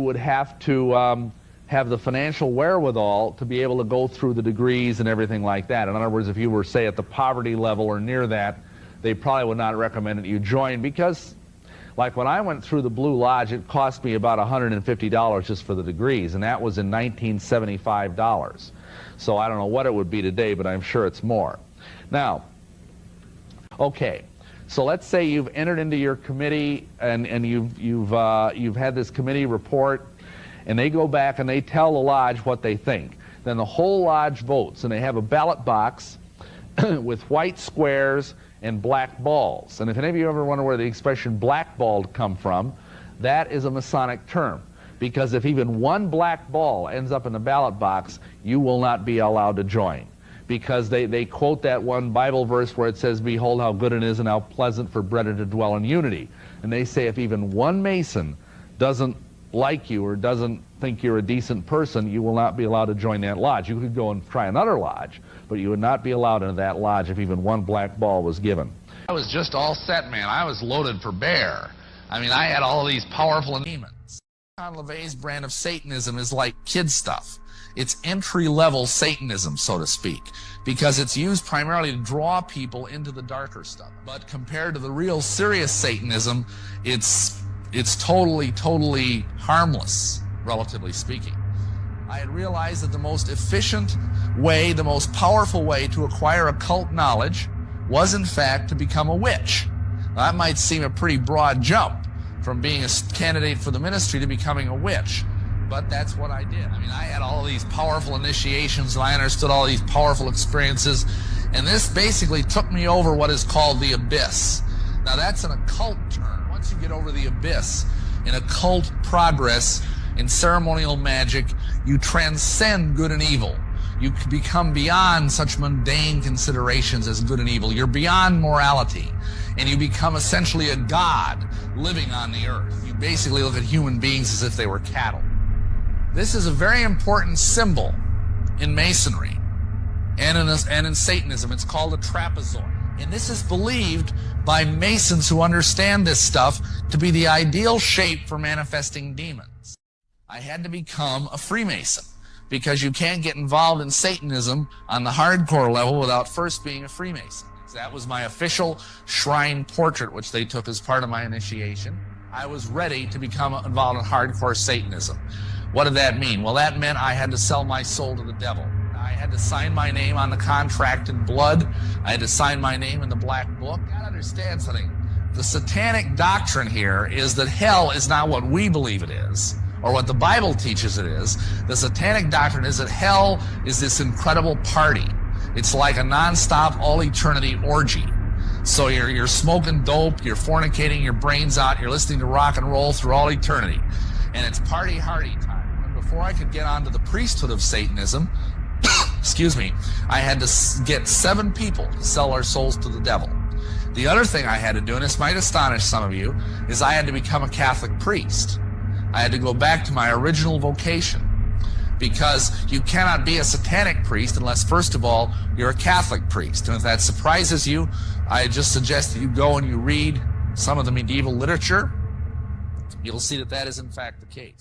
would have to have the financial wherewithal to be able to go through the degrees and everything like that. In other words, if you were, say, at the poverty level or near that, they probably would not recommend that you join, because like when I went through the Blue Lodge, it cost me about $150 just for the degrees, and that was in 1975 dollars. So I don't know what it would be today, but I'm sure it's more. Now, okay, so let's say you've entered into your committee and you've had this committee report, and they go back and they tell the lodge what they think. Then the whole lodge votes, and they have a ballot box with white squares and black balls. And if any of you ever wonder where the expression blackballed come from, that is a Masonic term. Because if even one black ball ends up in the ballot box, you will not be allowed to join. Because they quote that one Bible verse where it says, "Behold how good it is and how pleasant for brethren to dwell in unity." And they say if even one Mason doesn't like you or doesn't think you're a decent person, you will not be allowed to join that lodge. You could go and try another lodge, but you would not be allowed into that lodge if even one black ball was given. I was just all set, man. I was loaded for bear. I mean, I had all these powerful demons. John LaVey's brand of Satanism is like kid stuff. It's entry-level Satanism, so to speak, because it's used primarily to draw people into the darker stuff. But compared to the real serious Satanism, it's totally harmless, relatively speaking. I had realized that the most efficient way, the most powerful way to acquire occult knowledge was, in fact, to become a witch. Now, that might seem a pretty broad jump from being a candidate for the ministry to becoming a witch, but that's what I did. I mean, I had all these powerful initiations, and I understood all these powerful experiences, and this basically took me over what is called the abyss. Now, that's an occult term. Once you get over the abyss in occult progress, in ceremonial magic, you transcend good and evil. You become beyond such mundane considerations as good and evil. You're beyond morality, and you become essentially a god living on the earth. You basically look at human beings as if they were cattle. This is a very important symbol in Masonry and in Satanism. It's called a trapezoid. And this is believed by Masons who understand this stuff to be the ideal shape for manifesting demons. I had to become a Freemason, because you can't get involved in Satanism on the hardcore level without first being a Freemason. That was my official shrine portrait, which they took as part of my initiation. I was ready to become involved in hardcore Satanism. What did that mean? Well, that meant I had to sell my soul to the devil. I had to sign my name on the contract in blood. I had to sign my name in the black book. You gotta understand something. The satanic doctrine here is that hell is not what we believe it is, or what the Bible teaches it is. The satanic doctrine is that hell is this incredible party. It's like a non-stop, all-eternity orgy. So you're smoking dope, you're fornicating your brains out, you're listening to rock and roll through all eternity. And it's party-hardy time. And before I could get onto the priesthood of Satanism, excuse me, I had to get 7 people to sell our souls to the devil. The other thing I had to do, and this might astonish some of you, is I had to become a Catholic priest. I had to go back to my original vocation, because you cannot be a satanic priest unless, first of all, you're a Catholic priest. And if that surprises you, I just suggest that you go and you read some of the medieval literature. You'll see that that is in fact the case.